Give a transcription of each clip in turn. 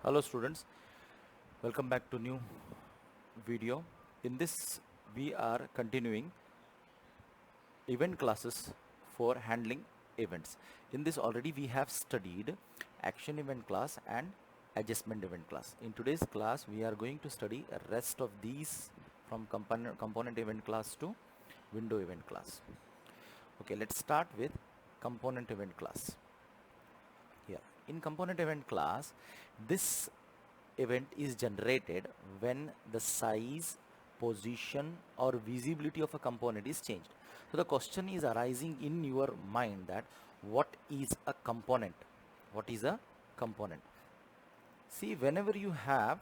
Hello students, welcome back to new video. In this we are continuing event classes for handling events. In this already we have studied action event class and adjustment event class. In today's class we are going to study rest of these from component event class to window event class. Okay, let's start with component event class. Here in component event class, this event is generated when the size, position or visibility of a component is changed. So the question is arising in your mind that what is a component? What is a component? See, whenever you have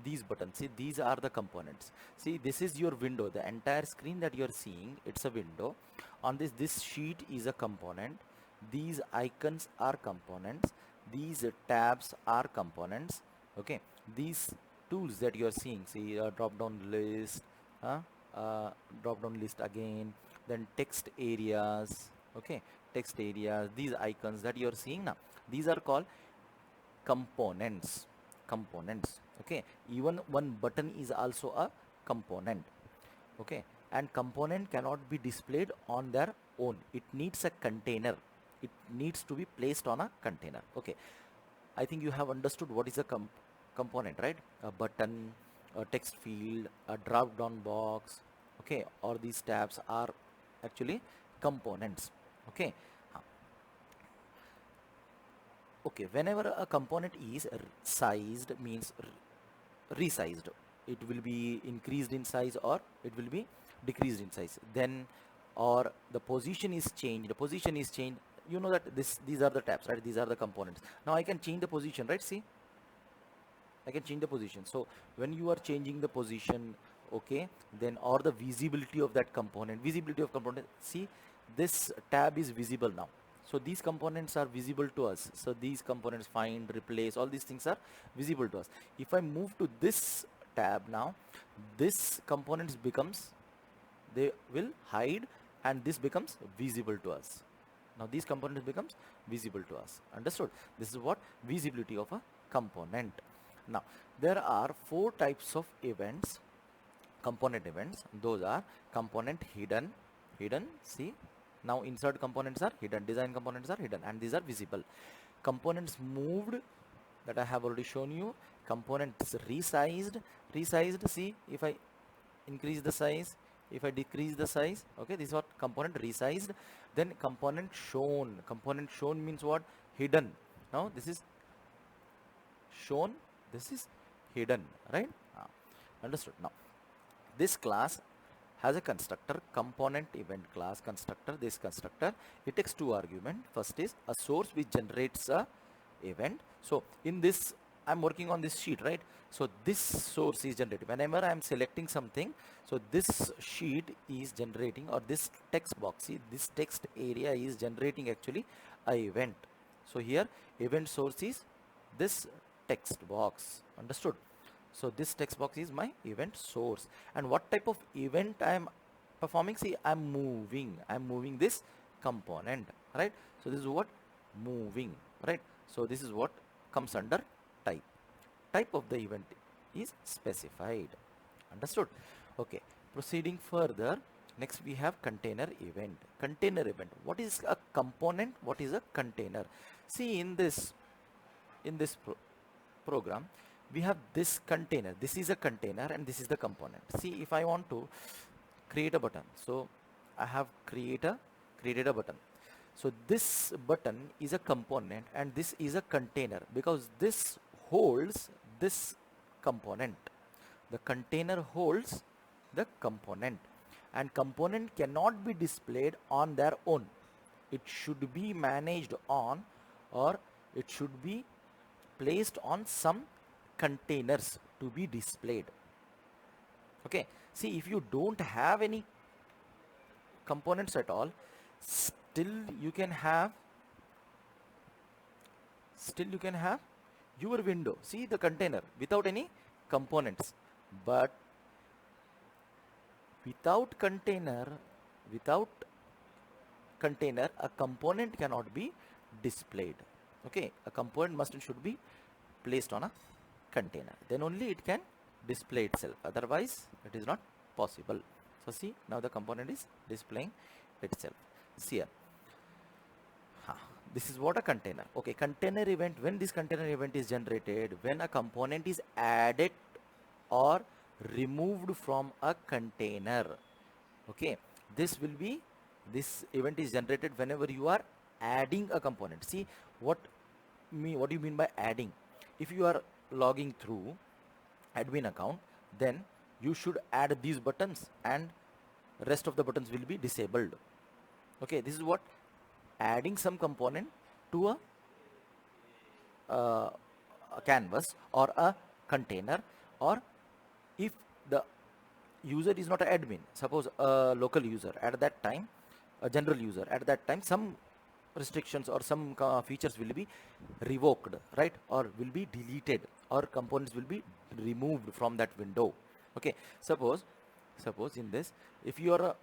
these buttons, see, these are the components. See, this is your window. The entire screen that you're seeing, it's a window. On this sheet is a component. These icons are components. These tabs are components. Okay, these tools that you're seeing, see, drop down list, uh, drop down list again, then text areas. Okay, text areas, these icons that you're seeing now, these are called components. Okay, even one button is also a component. Okay, and component cannot be displayed on their own. It needs a container. It needs to be placed on a container. Okay, I think you have understood what is a component, right? A button, a text field, a drop down box. Okay, or these tabs are actually components. Okay. Okay, whenever a component is sized, means resized, it will be increased in size or it will be decreased in size. Then, or the position is changed. You know that these are the tabs, right? These are the components. Now I can change the position, right? See, I can change the position. So when you are changing the position, okay, then or the visibility of that component, see, this tab is visible now. So these components are visible to us. So these components, find, replace, all these things are visible to us. If I move to this tab now, this components becomes, they will hide and this becomes visible to us. Now these components becomes visible to us. Understood? This is what visibility of a component. Now there are four types of events, component events. Those are component hidden, see, now insert components are hidden, design components are hidden, and these are visible. Components moved, that I have already shown you. Components resized, see, if I increase the size, if I decrease the size, okay, this is what component resized. Then component shown means what? Hidden. Now this is shown, this is hidden, right? Understood. Now this class has a constructor, component event class constructor. This constructor, it takes two arguments. First is a source which generates a event. So in this, I'm working on this sheet, right? So this source is generated whenever I'm selecting something. So this sheet is generating, or this text box, see, this text area is generating actually a event. So here event source is this text box. Understood? So this text box is my event source. And what type of event I am performing? See, I'm moving this component, right? So this is what? Moving, right? So this is what comes under type. Type of the event is specified. Understood? Okay, proceeding further, next we have container event. Container event, what is a component, what is a container? See, in this program, we have this container. This is a container and this is the component. See, if I want to create a button, so I have created a button. So this button is a component and this is a container because this holds this component. The container holds the component, and component cannot be displayed on their own. It should be managed on, or it should be placed on some containers to be displayed. Okay, see, if you don't have any components at all, still you can have your window, see, the container without any components. But without container, a component cannot be displayed. Okay, a component must and should be placed on a container, then only it can display itself, otherwise it is not possible. So see, now the component is displaying itself. See here, this is what a container. Okay, container event, when this container event is generated, when a component is added or removed from a container. Okay, this will be, this event is generated whenever you are adding a component. See what do you mean by adding? If you are logging through admin account, then you should add these buttons and rest of the buttons will be disabled. Okay, this is what adding some component to a canvas or a container, or if the user is not an admin, suppose a local user at that time, a general user at that time, some restrictions or some features will be revoked, right, or will be deleted, or components will be removed from that window. Okay, suppose in this, if you are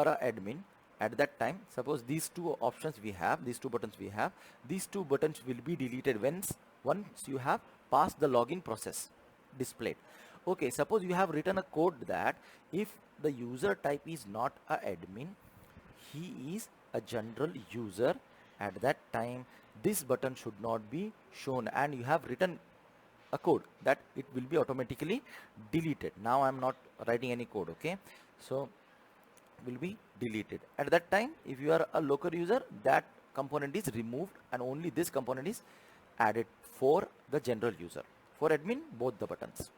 a admin at that time, suppose these two options we have, these two buttons we have, these two buttons will be deleted once you have passed the login process displayed. Okay, suppose you have written a code that if the user type is not a admin, he is a general user, at that time this button should not be shown, and you have written a code that it will be automatically deleted. Now I am not writing any code. Okay, so will be deleted. At that time, if you are a local user, that component is removed and only this component is added for the general user. For admin, both the buttons.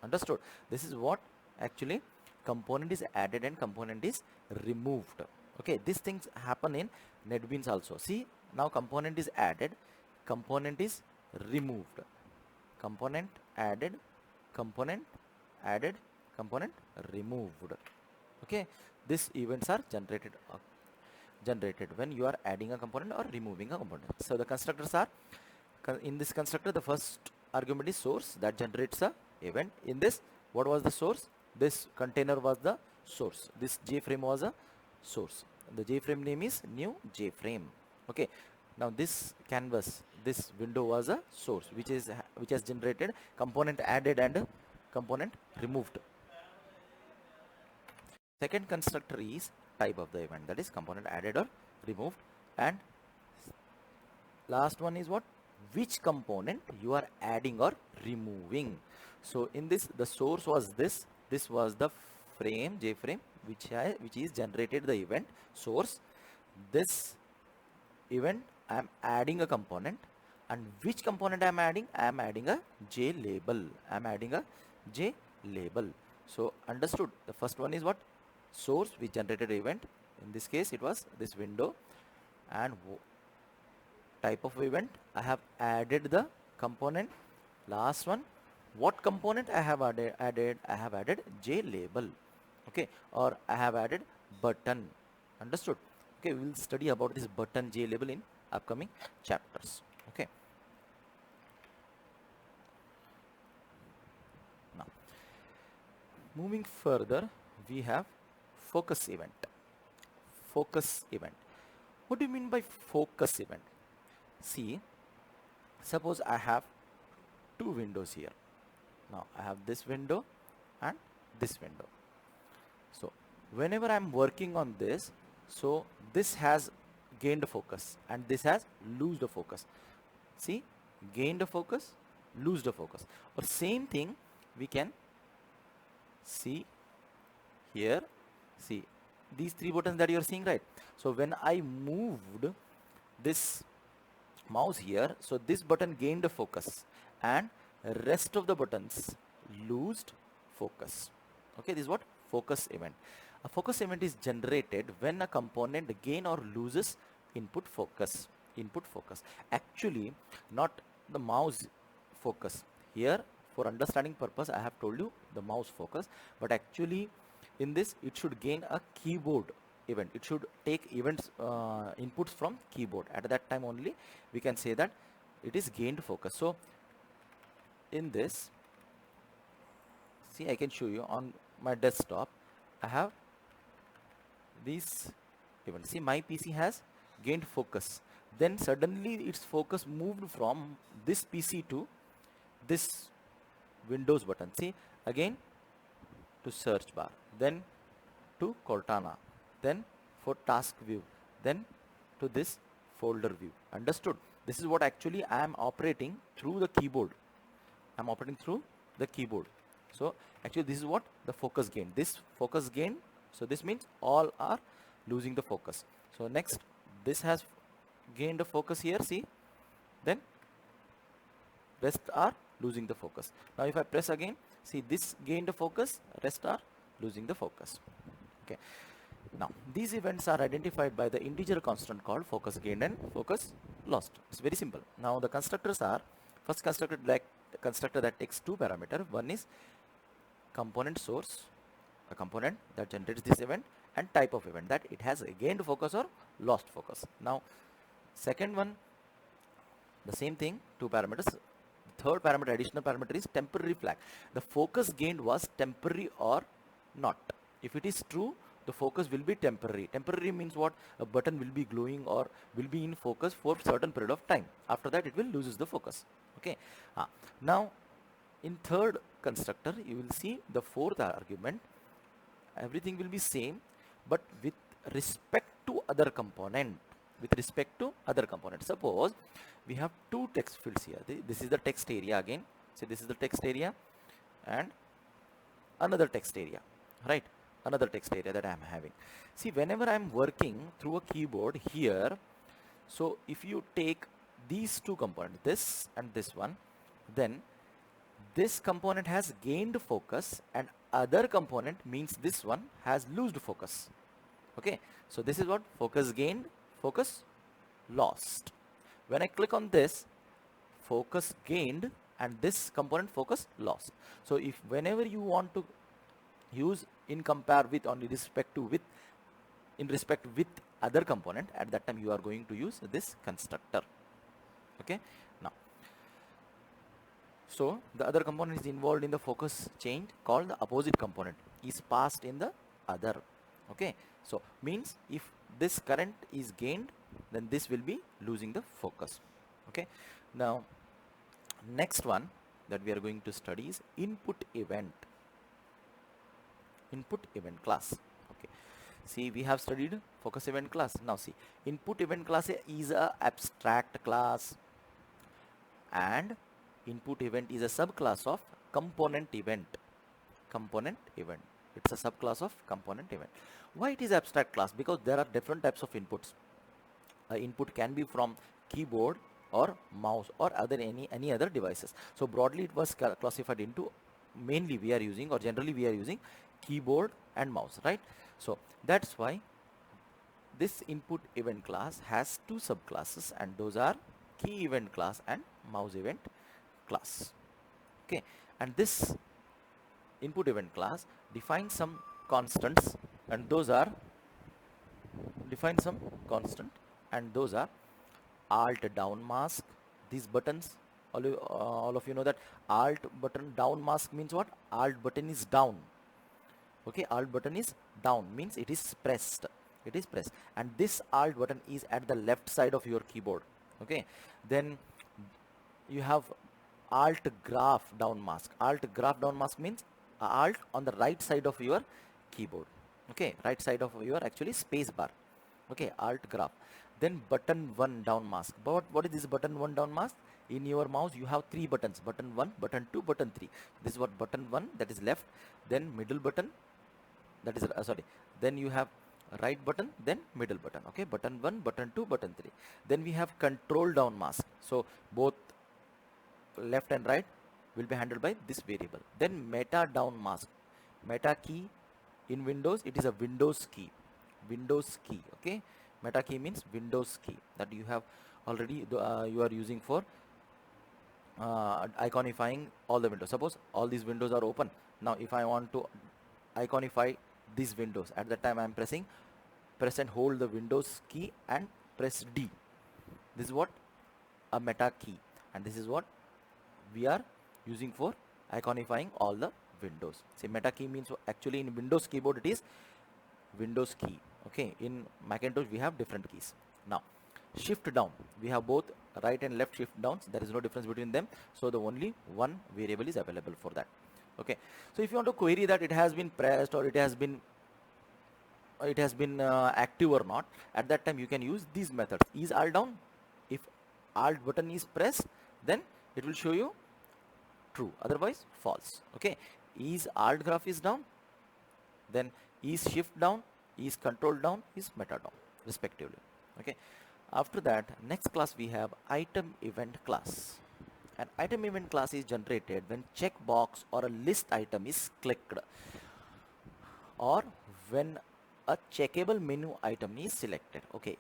Understood? This is what actually component is added and component is removed. Okay, these things happen in NetBeans also. See, now component is added, component is removed, component added, component added, component removed. Okay, these events are generated when you are adding a component or removing a component. So the constructors are, in this constructor the first argument is source, that generates a event. In this, what was the source? This container was the source, this JFrame was a source, the JFrame name is new JFrame. Okay, now this canvas, this window was a source which has generated component added and component removed. Second constructor is type of the event, that is component added or removed, and last one is what, which component you are adding or removing. So in this, the source was this was the frame, JFrame, which is generated the event source. This event I am adding a component, and which component I am adding? I am adding a J label. I am adding a J label. So understood? The first one is what? Source, which generated event. In this case, it was this window. And type of event, I have added the component. Last one, what component I have added? I have added J label. Okay, or I have added button. Understood? Okay, we will study about this button J label in upcoming chapters. Okay. Now, moving further, we have focus event. Focus event. What do you mean by focus event? See, suppose I have two windows here. Now I have this window and this window. So whenever I am working on this, so this has gained focus and this has lost the focus. See, gained the focus, lose the focus. Or same thing we can see here. See, these three buttons that you are seeing, right? So when I moved this mouse here, so this button gained focus and rest of the buttons lost focus. Okay, this is what focus event. A focus event is generated when a component gain or loses input focus. Actually, not the mouse focus. Here, for understanding purpose, I have told you the mouse focus, but actually in this it should gain a keyboard event. It should take events inputs from keyboard. At that time only we can say that it is gained focus. So in this, see, I can show you on my desktop. I have these events. See, my PC has gained focus, then suddenly its focus moved from this PC to this Windows button. See, again to search bar, then to Cortana, then for task view, then to this folder view. Understood? This is what actually I am operating through the keyboard. I'm operating through the keyboard. So actually this is what the focus gain. This focus gain, so this means all are losing the focus. So next, this has gained the focus here, see, then rest are losing the focus. Now if I press again, see, this gained the focus, rest are losing the focus. Okay. Now these events are identified by the integer constant called focus gained and focus lost. It's very simple. Now the constructors are, first constructor that takes two parameters. One is component source, a component that generates this event, and type of event, that it has gained focus or lost focus. Now second one, the same thing, two parameters. Third parameter, additional parameter, is temporary flag. The focus gained was temporary or not. If it is true, the focus will be temporary. Temporary means what? A button will be glowing or will be in focus for certain period of time. After that it will loses the focus. Okay. Now in third constructor you will see the fourth argument, everything will be same, but with respect to other component. With respect to other component, suppose we have two text fields here. This is the text area again. So this is the text area and another text area, right? Another text area that I am having. See, whenever I am working through a keyboard here, so if you take these two components, this and this one, then this component has gained focus and other component means this one has lost focus. Okay, so this is what focus gained, focus lost. When I click on this, focus gained and this component focus lost. So if whenever you want to use in compare with on respect to with in respect with other component, at that time you are going to use this constructor. Okay. Now so the other component is involved in the focus change called the opposite component is passed in the other. Okay, so means if this current is gained, then this will be losing the focus. Okay, now next one that we are going to study is input event. Input event class. Okay, see, we have studied focus event class. Now see, input event class is a abstract class and input event is a subclass of component event. Component event, it's a subclass of component event. Why it is abstract class? Because there are different types of inputs. Input can be from keyboard or mouse or any other devices. So broadly it was classified into, mainly we are using or generally we are using keyboard and mouse, right? So that's why this input event class has two subclasses, and those are key event class and mouse event class. Okay, and this input event class defines some constants, and those are alt down mask. These buttons, all of you know that alt button down mask means what? Alt button is down. Okay, alt button is down means it is pressed. It is pressed, and this alt button is at the left side of your keyboard. Okay, then you have alt graph down mask. Alt graph down mask means alt on the right side of your keyboard. Okay, right side of your actually space bar. Okay, alt graph. Then button 1 down mask. But what is this button 1 down mask? In your mouse you have three buttons: button 1, button 2, button 3. This is what button 1, that is left. Then middle button, that is then you have right button, then middle button. Okay, button 1, button 2, button 3. Then we have control down mask. So both left and right will be handled by this variable. Then meta down mask. Meta key in Windows, it is a Windows key. Windows key. Okay, meta key means Windows key that you have already you are using for iconifying all the windows. Suppose all these windows are open. Now if I want to iconify these windows, at that time I am press and hold the Windows key and press D. This is what a meta key, and this is what we are using for iconifying all the windows. See, meta key means actually in Windows keyboard it is Windows key. Okay, in Macintosh we have different keys. Now shift down, we have both right and left shift downs. There is no difference between them, so the only one variable is available for that. Okay, so if you want to query that it has been pressed or it has been active or not, at that time you can use these methods. Is alt down? If alt button is pressed, then it will show you true, otherwise false. Okay, is alt graph is down, then is shift down, is control down, is meta down, respectively. Okay, after that, next class we have item event class. An item event class is generated when checkbox or a list item is clicked, or when a checkable menu item is selected. Okay,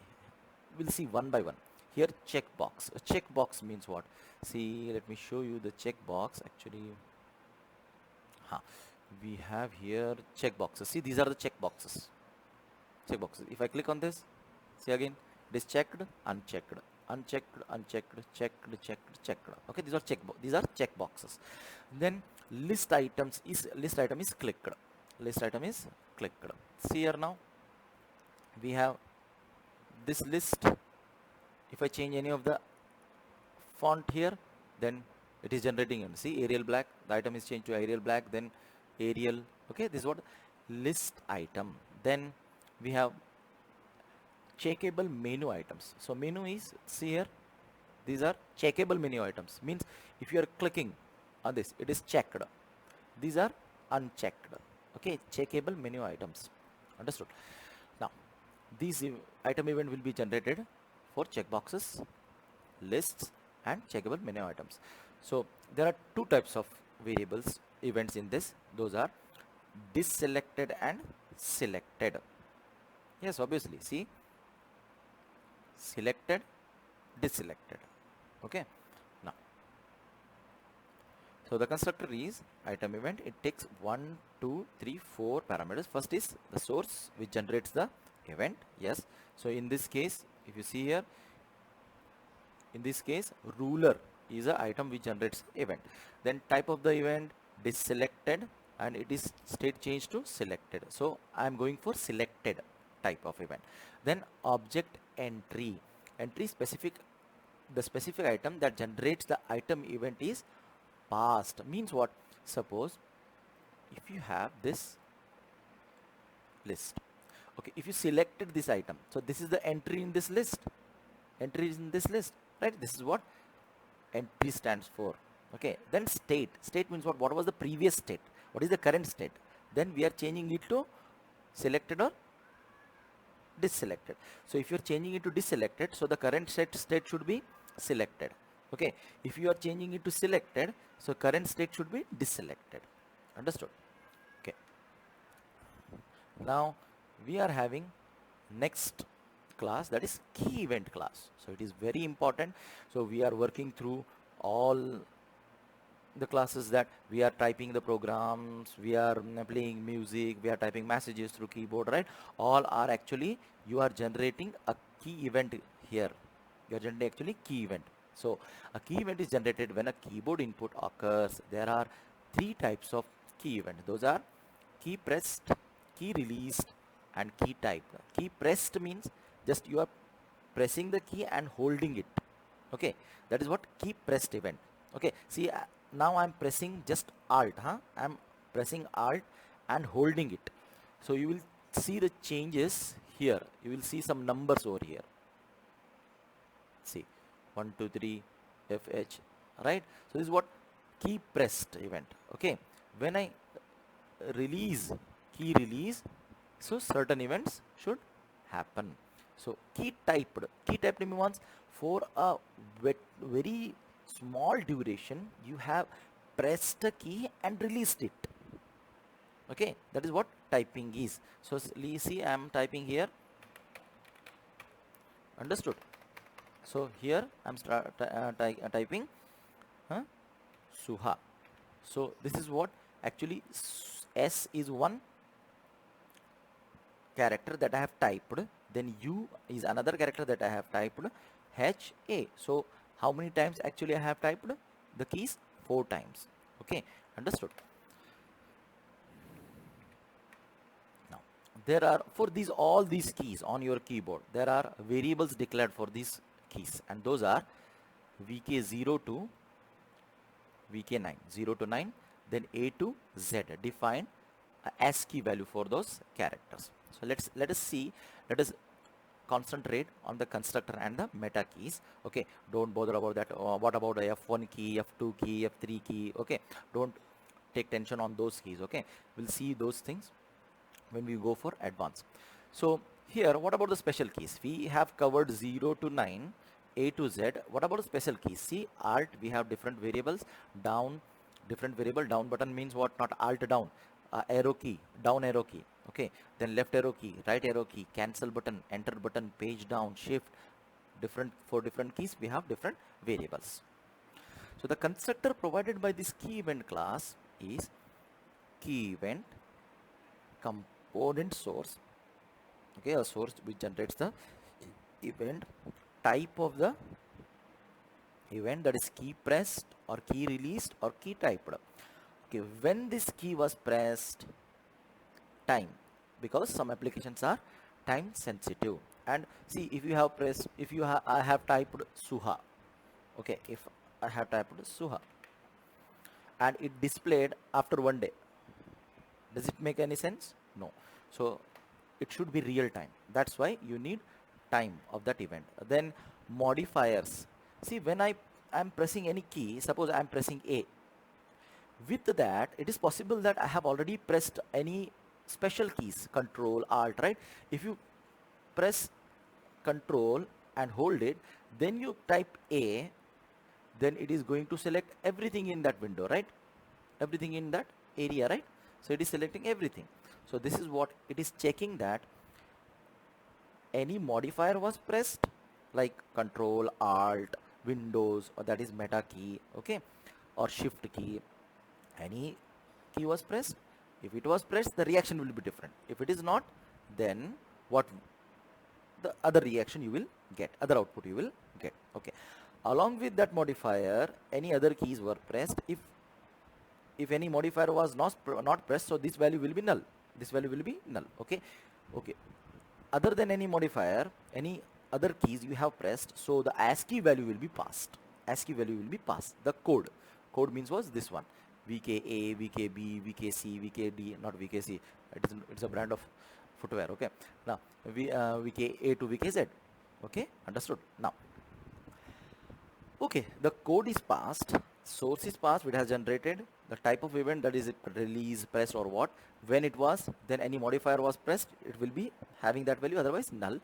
we'll see one by one. Here, checkbox. A checkbox means what? See, let me show you the checkbox. Actually, we have here checkboxes. See, these are the checkboxes. Checkboxes. If I click on this, see again, it is checked, unchecked, unchecked, unchecked, checked, checked, checked. Okay, these are checkboxes. Then list item is clicked. List item is clicked. See here now, we have this list. If I change any of the font here, then it is generating. And see, Arial black, the item is changed to Arial black, then Arial. Okay, this is what list item. Then we have checkable menu items. So menu is, see here, these are checkable menu items. Means if you are clicking on this, it is checked. These are unchecked. Okay, checkable menu items. Understood? Now, these item event will be generated for checkboxes, lists, and checkable menu items. So there are two types of variables events in this. Those are deselected and selected. Yes, obviously, see, selected, deselected. Okay, now, so the constructor is item event. It takes 1, 2, 3, 4 parameters. First is the source which generates the event. Yes, so in this case, if you see here, in this case, ruler is a item which generates event. Then type of the event, deselected, and it is state changed to selected. So I am going for selected type of event. Then object entry. Entry specific, the specific item that generates the item event is passed. Means what? Suppose if you have this list. Okay, if you selected this item, so this is the entry in this list. Entry is in this list, right? This is what entry stands for. Okay, then state. State means what? What was the previous state? What is the current state? Then we are changing it to selected or deselected. So if you are changing it to deselected, so the current state should be selected. Okay, if you are changing it to selected, so current state should be deselected. Understood? Okay, now we are having next class, that is key event class. So it is very important. So we are working through all the classes that we are typing the programs, we are playing music, we are typing messages through keyboard, right? All are actually, you are generating a key event here. You are generating actually key event. So a key event is generated when a keyboard input occurs. There are 3 types of key event. Those are key pressed, key released, and key typed. Key pressed means just you are pressing the key and holding it. Okay, that is what key pressed event. Okay, see, now I'm pressing just alt. I'm pressing alt and holding it. So you will see the changes here. You will see some numbers over here. See, 1, 2, 3, FH, right? So this is what key pressed event. Okay, when I release, key release, so certain events should happen. So key typed means for a very small duration you have pressed a key and released it. Okay, that is what typing is. So see, I am typing here. Understood? So here I am typing Suha. So this is what actually S is one character that I have typed, then U is another character that I have typed, H, A. So how many times actually I have typed the keys? 4 times. Okay, understood? Now there are, for these all these keys on your keyboard, there are variables declared for these keys, and those are vk0 to vk9, 0 to 9, then a to z, define a ASCII value for those characters. So let us see, let us concentrate on the constructor and the meta keys. Okay, don't bother about that. What about the f1 key, f2 key, f3 key? Okay, don't take tension on those keys. Okay, we'll see those things when we go for advanced. So here, what about the special keys? We have covered 0 to 9, a to z. What about the special keys? See, alt, we have different variables. Down, different variable. Down button means what? Not alt down. Arrow key, down arrow key. Okay, then left arrow key, right arrow key, cancel button, enter button, page down, shift. Different, for different keys we have different variables. So the constructor provided by this key event class is key event component source. Okay, a source which generates the event, type of the event, that is key pressed or key released or key typed. Okay, when this key was pressed, time, because some applications are time sensitive. And see, if you have pressed, if you I have typed Suha, okay, if I have typed Suha and it displayed after 1 day, does it make any sense? No. So it should be real time. That's why you need time of that event. Then modifiers. See, when I am pressing any key, suppose I am pressing A, with that it is possible that I have already pressed any special keys, control, alt, right? If you press control and hold it, then you type A, then it is going to select everything in that window, right? Everything in that area, right? So it is selecting everything. So this is what it is checking, that any modifier was pressed, like control, alt, windows, or that is meta key, okay, or shift key, any key was pressed. If it was pressed, the reaction will be different. If it is not, then what the other reaction you will get, other output you will get. Okay, along with that modifier, any other keys were pressed. If any modifier was not pressed, so this value will be null, this value will be null. Okay, okay, other than any modifier, any other keys you have pressed, so the ASCII value will be passed. ASCII value will be passed. The code means was this one, VKA, VKB, VKC, VKD, not VKC, it's a brand of footwear. Okay, now VKA to VKZ. Okay, understood. Now, okay, the code is passed, source is passed, it has generated the type of event, that is it release, press, or what, when it was, then any modifier was pressed, it will be having that value, otherwise null.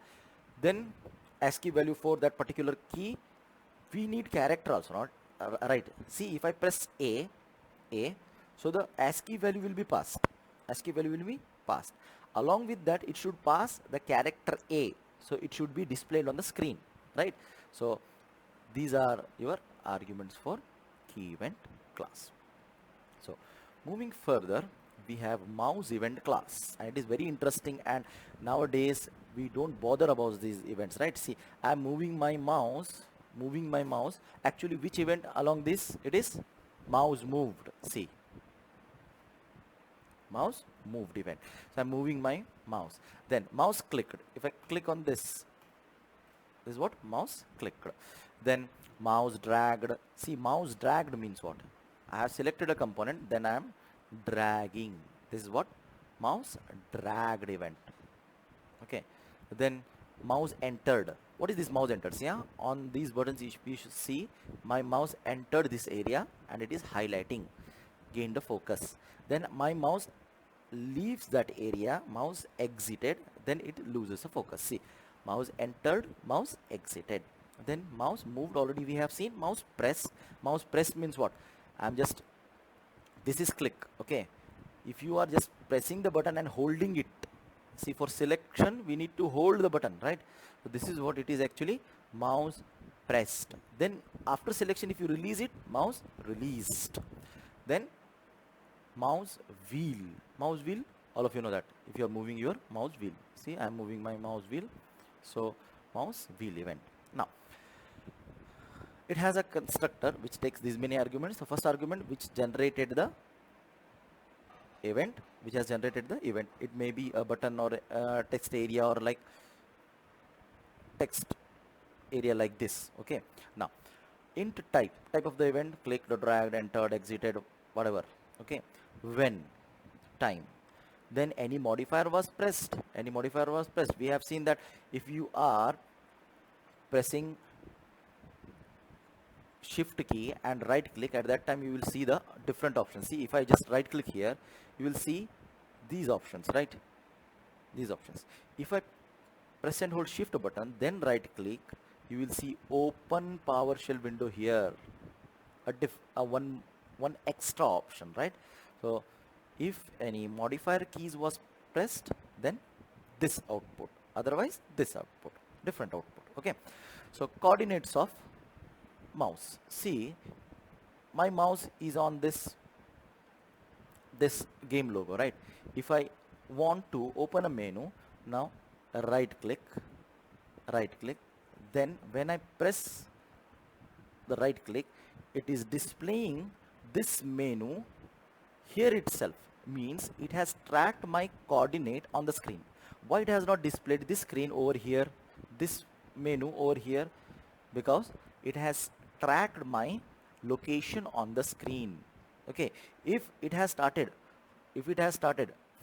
Then ASCII value for that particular key, we need character also, not right? See, if I press A, so the ASCII value will be passed, ASCII value will be passed. Along with that, it should pass the character A, so it should be displayed on the screen, right? So these are your arguments for key event class. So moving further, we have mouse event class, and it is very interesting, and nowadays we don't bother about these events, right? See, I'm moving my mouse, actually which event along this? It is mouse moved. See, mouse moved event. So I'm moving my mouse, then mouse clicked. If I click on this is what? Mouse clicked. Then mouse dragged. See, mouse dragged means what? I have selected a component, then I am dragging. This is what? Mouse dragged event. Okay, then mouse entered. What is this mouse entered? See, yeah? On these buttons you should see my mouse entered this area and it is highlighting, gain the focus. Then my mouse leaves that area, mouse exited, then it loses the focus. See, mouse entered, mouse exited. Then mouse moved, already we have seen. Mouse pressed. Mouse pressed means what? I'm just, this is click. Okay, if you are just pressing the button and holding it, see, for selection we need to hold the button, right? So this is what it is actually, mouse pressed. Then after selection, if you release it, mouse released. Then mouse wheel. Mouse wheel, all of you know that if you are moving your mouse wheel. See, I am moving my mouse wheel, so mouse wheel event. Now it has a constructor which takes these many arguments. The first argument which generated the event which has generated the event. It may be a button or a text area or like text area like this. Okay, now int type of the event, clicked, dragged, entered, exited, whatever. Okay, when, time, then any modifier was pressed, we have seen that if you are pressing shift key and right click, at that time you will see the different options. See, if I just right click here, you will see these options, right? These options. If I press and hold shift button, then right click, you will see open PowerShell window here, a one extra option, right? So if any modifier keys was pressed, then this output, otherwise this output, different output. Okay, so coordinates of mouse. See, my mouse is on this game logo, right? If I want to open a menu, now right click, then when I press the right click, it is displaying this menu here itself, means it has tracked my coordinate on the screen. Why it has not displayed this screen over here, this menu over here? Because it has tracked my location on the screen. Okay, if it has started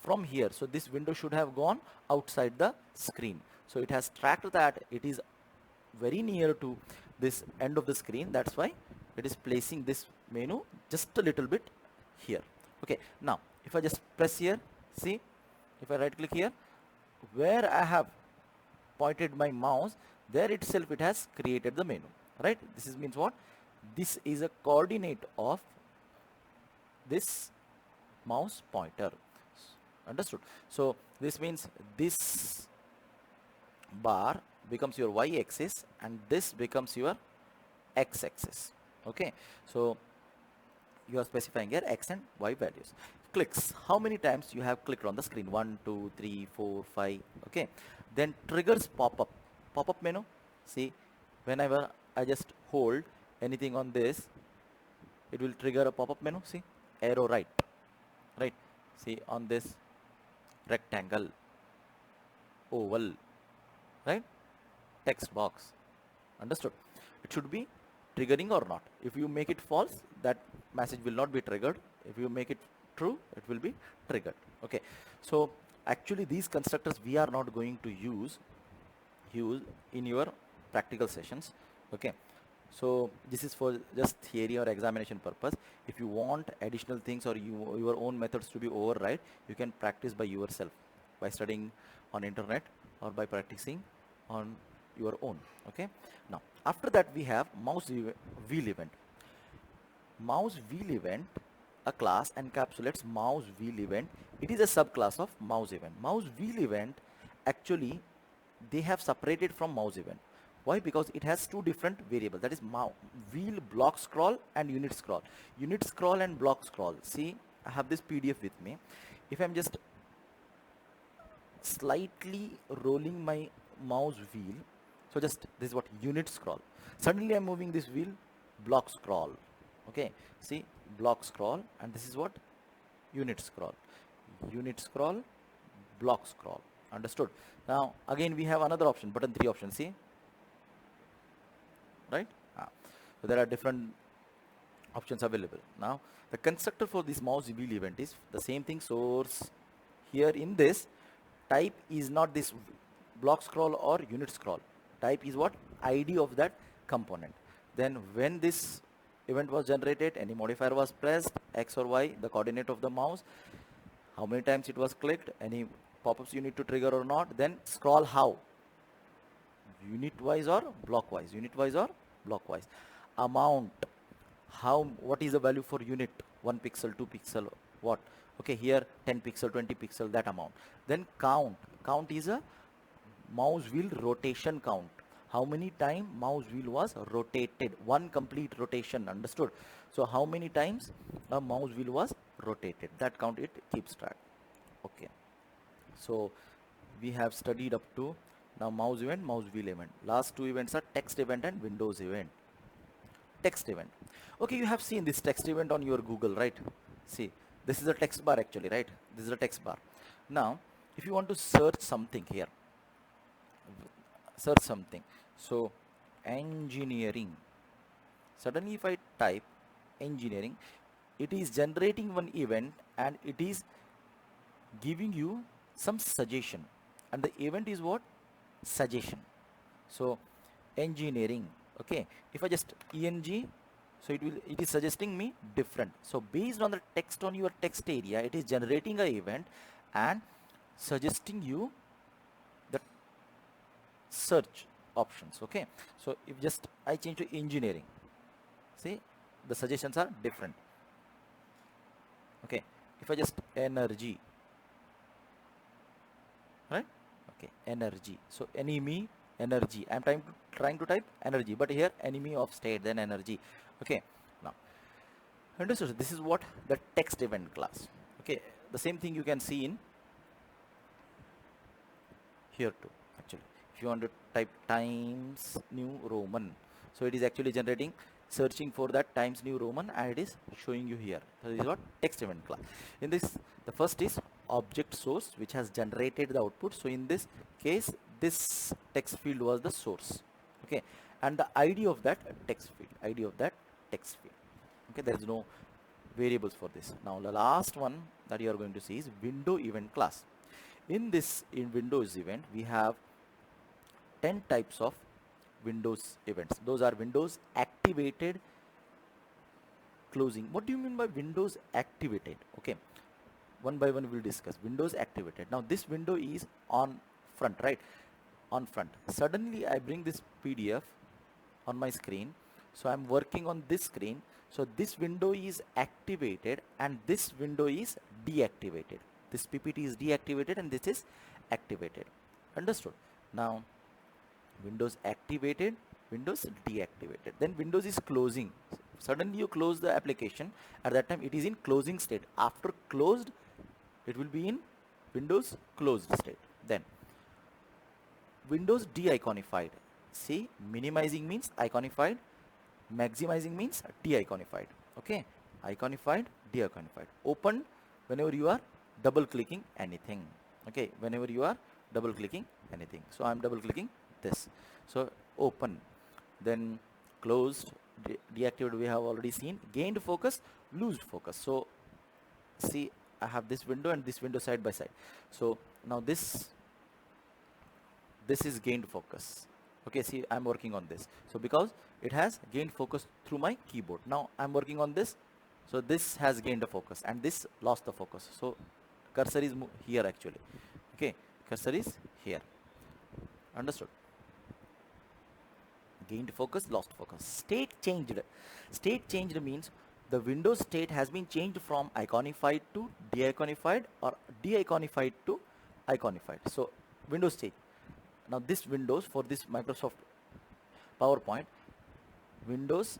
from here, so this window should have gone outside the screen. So it has tracked that it is very near to this end of the screen. That's why it is placing this menu just a little bit here. Okay, now if I just press here, see, if I right click here, where I have pointed my mouse, there itself it has created the menu, right? This is means what? This is a coordinate of this mouse pointer. Understood? So this means this bar becomes your y-axis and this becomes your x-axis. Okay, so you are specifying here x and y values. Clicks, how many times you have clicked on the screen? 1, 2, 3, 4, 5. Okay, then triggers pop-up menu. See, whenever I just hold anything on this, it will trigger a pop-up menu. See, arrow right, see, on this rectangle, oval, right, text box. Understood? It should be triggering or not. If you make it false, that message will not be triggered. If you make it true, it will be triggered. Okay, so actually these constructors we are not going to use in your practical sessions. Okay, so this is for just theory or examination purpose. If you want additional things or your own methods to be override, you can practice by yourself, by studying on internet or by practicing on your own. Okay, now after that we have mouse wheel event. Mouse wheel event, a class encapsulates mouse wheel event. It is a subclass of mouse event. Mouse wheel event, actually they have separated from mouse event. Why? Because it has two different variables, that is wheel block scroll and unit scroll. Unit scroll and block scroll. See, I have this PDF with me. If I'm just slightly rolling my mouse wheel, so just this is what unit scroll. Suddenly I'm moving this wheel, block scroll. Okay, see, block scroll, and this is what? Unit scroll. Unit scroll, block scroll. Understood? Now again we have another option, button 3 option. See, right? So there are different options available. Now the constructor for this mouse wheel event is the same thing. Source, here in this type is not this block scroll or unit scroll. Type is what? ID of that component. Then when this event was generated, any modifier was pressed, x or y, the coordinate of the mouse, how many times it was clicked, any pop-ups you need to trigger or not, then scroll how, unit wise or block wise, amount, how, what is the value for unit, 1 pixel, 2 pixel, what? Okay, here 10 pixel, 20 pixel, that amount. Then count is a mouse wheel rotation count, how many time mouse wheel was rotated, one complete rotation. Understood? So how many times a mouse wheel was rotated, that count it keeps track. Okay, so we have studied up to now mouse event, mouse wheel event. Last two events are text event and Windows event. Text event. Okay, you have seen this text event on your Google, right? See, This is a text bar actually, right? This is a text bar. Now if you want to search something here, search something, so engineering, suddenly if I type engineering, it is generating one event and it is giving you some suggestion, and the event is what? Suggestion. So engineering, okay, if I just eng, so it is suggesting me different. So based on the text on your text area, it is generating a event and suggesting you the search options. Okay, so if just I change to engineering, see the suggestions are different. Okay, if I just energy, right? Okay, energy, so enemy energy, I'm trying to type energy, but here enemy of state, then energy. Okay, now understood. This is what the text event class. Okay, the same thing you can see in here too actually. If you want to type Times New Roman, so it is actually generating, searching for that Times New Roman, and it is showing you here. So this is what text event class. In this, the first is object source, which has generated the output. So in this case, this text field was the source. Okay, and the id of that text field, id of that text field. Okay, there is no variables for this. Now the last one that you are going to see is window event class. In this, in Windows event, we have 10 types of Windows events. Those are Windows activated, closing. What do you mean by Windows activated? Okay, one by one we'll discuss. Windows activated. Now this window is on front, right? On front. Suddenly I bring this PDF on my screen. So I'm working on this screen. So this window is activated and this window is deactivated. This PPT is deactivated and this is activated. Understood? Now Windows activated, Windows deactivated. Then Windows is closing. Suddenly you close the application. At that time it is in closing state. After closed, it will be in Windows closed state. Then Windows de-iconified. See, minimizing means iconified, maximizing means de-iconified. Okay, iconified, de-iconified. Open whenever you are double clicking anything. Okay, whenever you are double clicking anything. So I'm double clicking this. So open, then closed, deactivated we have already seen. Gained focus, loosed focus. So see, I have this window and this window side by side. So now this is gained focus. Okay, see, I'm working on this. So because it has gained focus through my keyboard. Now I'm working on this. So this has gained the focus and this lost the focus. So cursor is here actually. Okay, cursor is here. Understood? Gained focus, lost focus. State changed. State changed means the Windows state has been changed from iconified to de-iconified or de-iconified to iconified. So Windows state. Now this Windows, for this Microsoft PowerPoint, Windows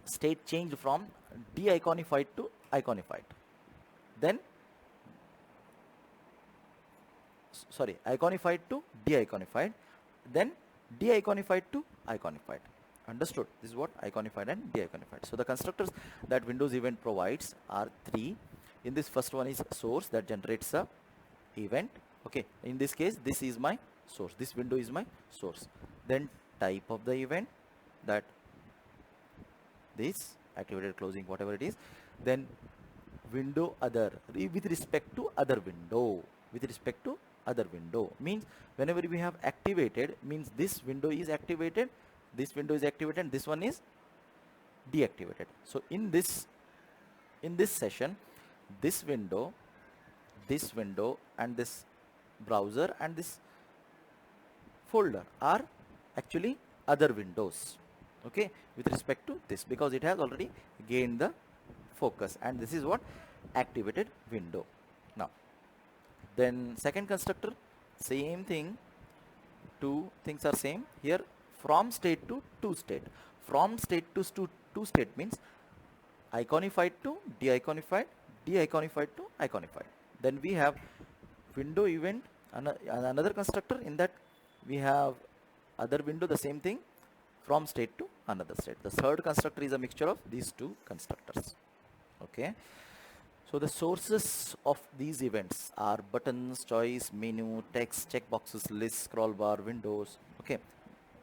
state changed from de-iconified to iconified. Then sorry, iconified to de-iconified, then de-iconified to iconified. Understood? This is what iconified and de-iconified. So the constructors that Windows event provides are three. In this, first one is source, that generates a event. Okay, in this case this is my source, this window is my source. Then type of the event, that this activated, closing, whatever it is. Then window other, with respect to other window, with respect to other window means whenever we have activated means this window is activated, this window is activated, this one is deactivated. So in this session, this window and this browser and this folder are actually other windows. Okay, with respect to this, because it has already gained the focus, and this is what activated window. Now then second constructor, same thing, two things are same here. From state to to state. From state to to state means iconified to de-iconified, de-iconified to iconified. Then we have window event, another constructor. In that we have other window, the same thing, from state to another state. The third constructor is a mixture of these two constructors. Okay, So the sources of these events are buttons, choice, menu, text, checkboxes, list, scroll bar, windows. Okay.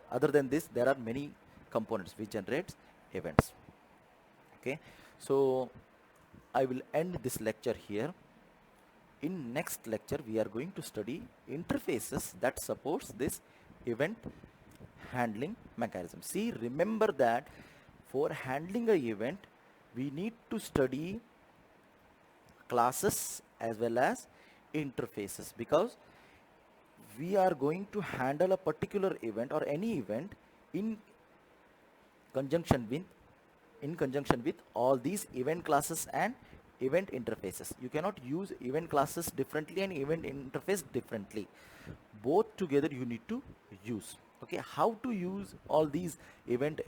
Other than this, there are many components which generates events. Okay. So I will end this lecture here. In next lecture, we are going to study interfaces that supports this event handling mechanism. See, remember that for handling a event, we need to study classes as well as interfaces, because we are going to handle a particular event or any event in conjunction with all these event classes and event interfaces. You cannot use event classes differently and event interface differently. Both together you need to use. Okay, how to use all these event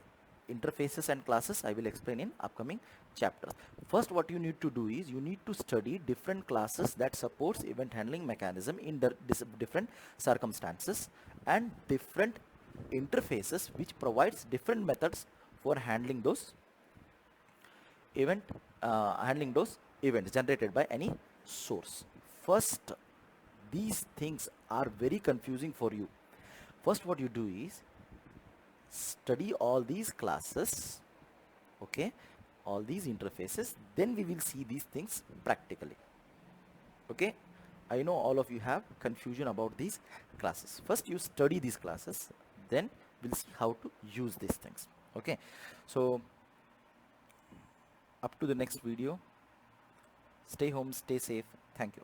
interfaces and classes I will explain in upcoming chapters. First, what you need to do is you need to study different classes that supports event handling mechanism in the different circumstances, and different interfaces which provides different methods for handling those events generated by any source. First, these things are very confusing for you. First, what you do is study all these classes, okay, all these interfaces, then we will see these things practically. Okay, I know all of you have confusion about these classes. First you study these classes, then we'll see how to use these things. Okay, so up to the next video. Stay home, stay safe. Thank you.